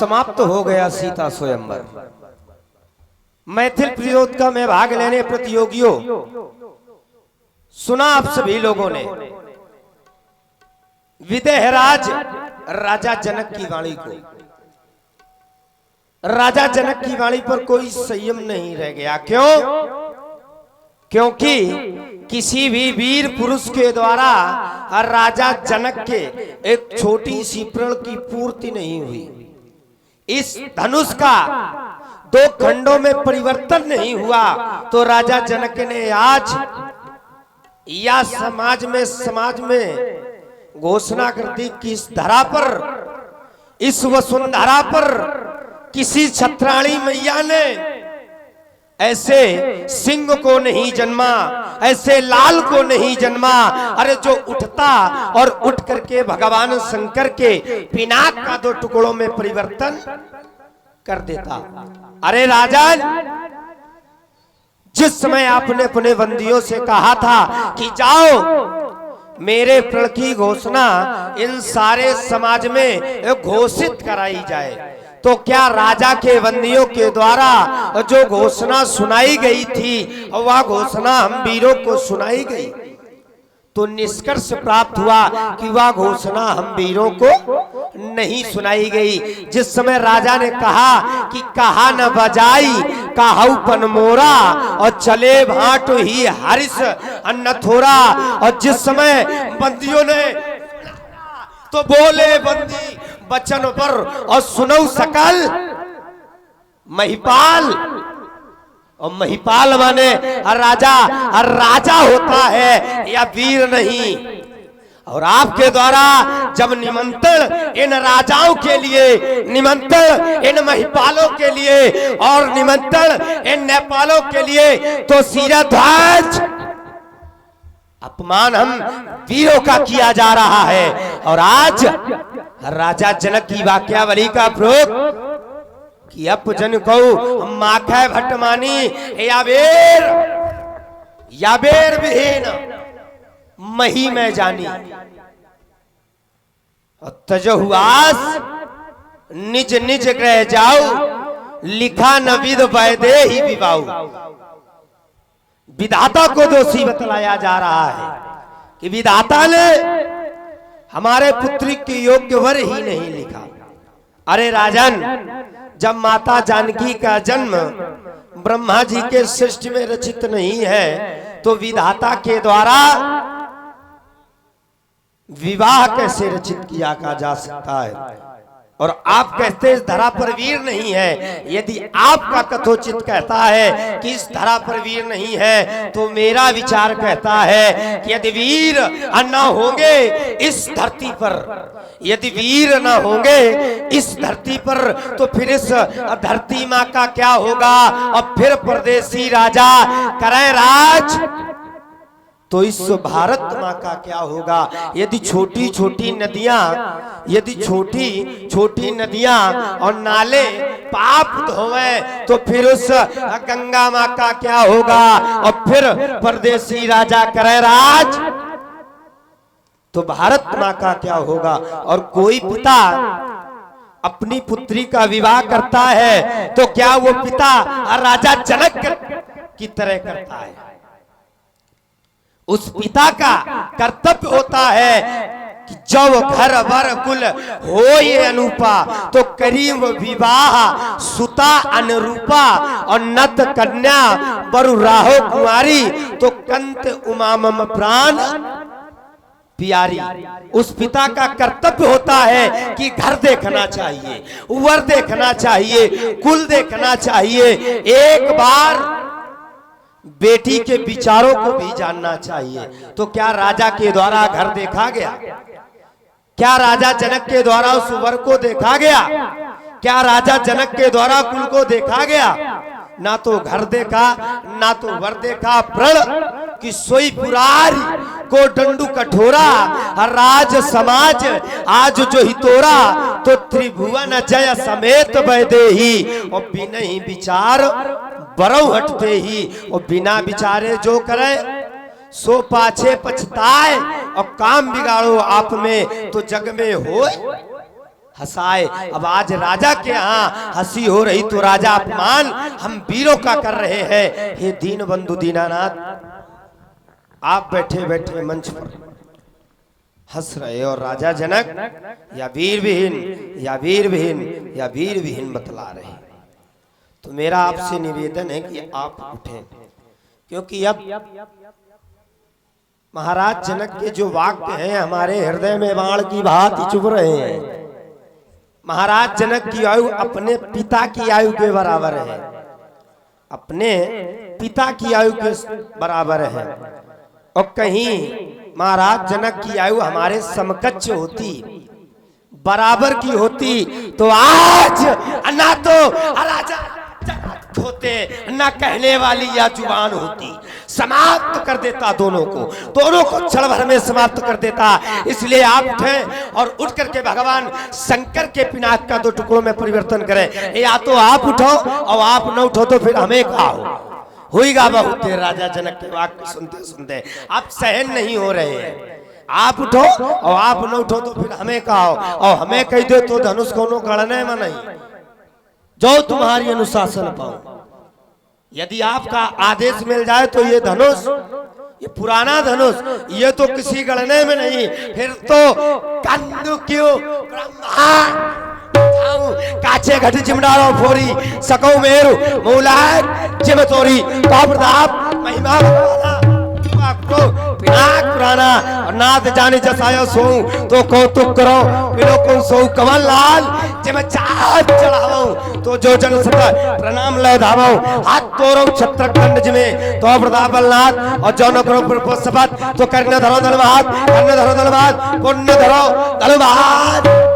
समाप्त हो गया सीता स्वयंवर। मैथिल प्रतियोगिता में भाग लेने प्रतियोगियों, सुना आप सभी लोगों ने विदेहराज राजा जनक की वाणी को। राजा जनक की वाणी पर कोई संयम नहीं रह गया। क्यों? क्योंकि किसी भी वीर पुरुष के द्वारा राजा जनक के एक छोटी सी प्रण की पूर्ति नहीं हुई। इस धनुष का 2 खंडों में परिवर्तन नहीं हुआ तो राजा जनक ने आज या समाज में घोषणा कर दी कि इस धरा पर, इस वसुंधरा पर किसी छत्राणी मैया ने ऐसे सिंह को नहीं जन्मा, ऐसे लाल को नहीं जन्मा। अरे जो उठता और उठ करके भगवान शंकर के पिनाक का 2 टुकड़ों में परिवर्तन कर देता। अरे राजन, जिस समय आपने अपने बंदियों से कहा था कि जाओ मेरे प्रण की घोषणा इन सारे समाज में घोषित कराई जाए, तो क्या राजा के बंदियों के द्वारा जो घोषणा सुनाई गई थी वह घोषणा हम वीरों को सुनाई गई? तो निष्कर्ष प्राप्त हुआ कि वह घोषणा हम वीरों को नहीं सुनाई गई। जिस समय राजा ने कहा कि कहा न बजाई काहू पन मोरा और चले भाट ही हरिस अन्न थोरा, और जिस समय बंदियों ने तो बोले बंदी वचन पर और सुनो सकल महिपाल। और महिपाल माने राजा, राजा होता है या वीर नहीं। और आपके द्वारा जब निमंत्रण इन राजाओं के लिए, निमंत्रण इन महिपालों के लिए और निमंत्रण इन नेपालों के लिए, तो शिरध्वज अपमान हम वीरों का किया जा रहा है। और आज राजा जनक की वाक्यावली का प्रयोग कि अपजन को माखै भट्ट मानी याबेर विहीन मही में जानी, तजहुआस निज निज ग्रह जाऊ लिखा न विद वैदे ही विवाऊ। विधाता को दोषी बतलाया जा रहा है कि विधाता ने हमारे पुत्री के योग्य वर ही नहीं लिखा। अरे राजन, जब माता जानकी का जन्म ब्रह्मा जी के सृष्टि में रचित नहीं है तो विधाता के द्वारा विवाह कैसे रचित किया जा सकता है? और आप कहते इस धरा पर वीर नहीं है। यदि आपका कथोचित कहता है कि इस धरा पर वीर नहीं है, तो मेरा विचार कहता है कि यदि वीर न होंगे इस धरती पर, यदि वीर न होंगे इस धरती पर, तो फिर इस धरती माँ का क्या होगा? और फिर परदेसी राजा करें राज तो इस भारत माँ का क्या होगा? यदि छोटी छोटी नदियां, यदि छोटी छोटी नदियां और नाले पाप धोवे तो फिर उस गंगा माँ का क्या होगा? और फिर परदेसी राजा करे राज तो भारत माँ का क्या होगा? और कोई पिता अपनी पुत्री का विवाह करता है तो क्या वो पिता राजा जनक की तरह करता है? उस पिता का कर्तव्य होता है कि जब घर वर कुल होए अनुपा तो करीम विवाह सुता अनुरूपा, और नत कन्या बरु राहो कुमारी तो कंत उमामम प्राण प्यारी। उस पिता का कर्तव्य होता है कि घर देखना चाहिए, वर देखना चाहिए, कुल देखना चाहिए, एक बार बेटी के विचारों को भी जानना चाहिए। तो क्या राजा के द्वारा घर देखा गया? क्या राजा जनक के द्वारा उस वर को देखा गया? क्या राजा जनक के द्वारा कुल को देखा गया? ना तो घर देखा, ना तो वर देखा। प्रण कि सोई पुरारी को डंडू कठोरा, राज समाज आज जो हितोरा, तो त्रिभुवन जय समेत वैदेही, और बिना ही विचार बरौ हटते ही, और बिना विचारे जो करे सो पाछे पछताए, और काम बिगाड़ो आप में तो जग में हो हंसाए। अब आज राजा के यहाँ हंसी हो रही तो राजा अपमान हम वीरों का कर रहे हैं। हे दीन बंधु दीनानाथ, आप बैठे बैठे मंच पर हंस रहे और राजा जनक या वीर विहीन या वीर विहीन या वीर विहीन बतला रहे। तो मेरा आपसे निवेदन है कि आप उठें, क्योंकि अब महाराज जनक के जो वाक्य हैं हमारे हृदय में बाण की भांति चुभ रहे हैं। महाराज जनक की आयु अपने पिता की आयु के बराबर है, अपने पिता की आयु के बराबर है। और कहीं महाराज जनक की आयु हमारे समकक्ष होती, बराबर की होती, तो आज ना तो राजा होते ना कहने वाली या जुबान होती, समाप्त कर देता दोनों को क्षण भर में समाप्त कर देता। इसलिए आप उठे और उठ करके भगवान शंकर के पिनाक का 2 टुकड़ों में परिवर्तन करें। या तो आप उठो और आप न उठो तो फिर हमें कहा होगा बहुत देर। राजा जनक के वाक्य सुनते सुनते आप सहन नहीं हो रहे हैं। आप उठो और आप न उठो तो फिर हमें कहो, और हमें कह दो तो धनुष कोनो गढ़ने में नहीं, जो तुम्हारी अनुशासन पाओ। यदि आपका आदेश मिल जाए तो ये धनुष, ये पुराना धनुष, ये तो किसी गढ़ने में नहीं, फिर तो कंदु क्यों काचे घट जिमडारो फोरी सको मेरु मूलाक जिम तोरी तो प्रताप महिमा को पिनाक पुराना और नाथ जाने जसायो सो तो कौतुक करो पिलो को सो कमल लाल जिम चाँद चढ़ावो तो जो जन सता प्रणाम लय धावो हाथ तोरो छत्र खंड जिमे तो प्रताप बलनाथ और जो न करो प्रपोषपत तो करने धरो धनवाद पुण्य धरो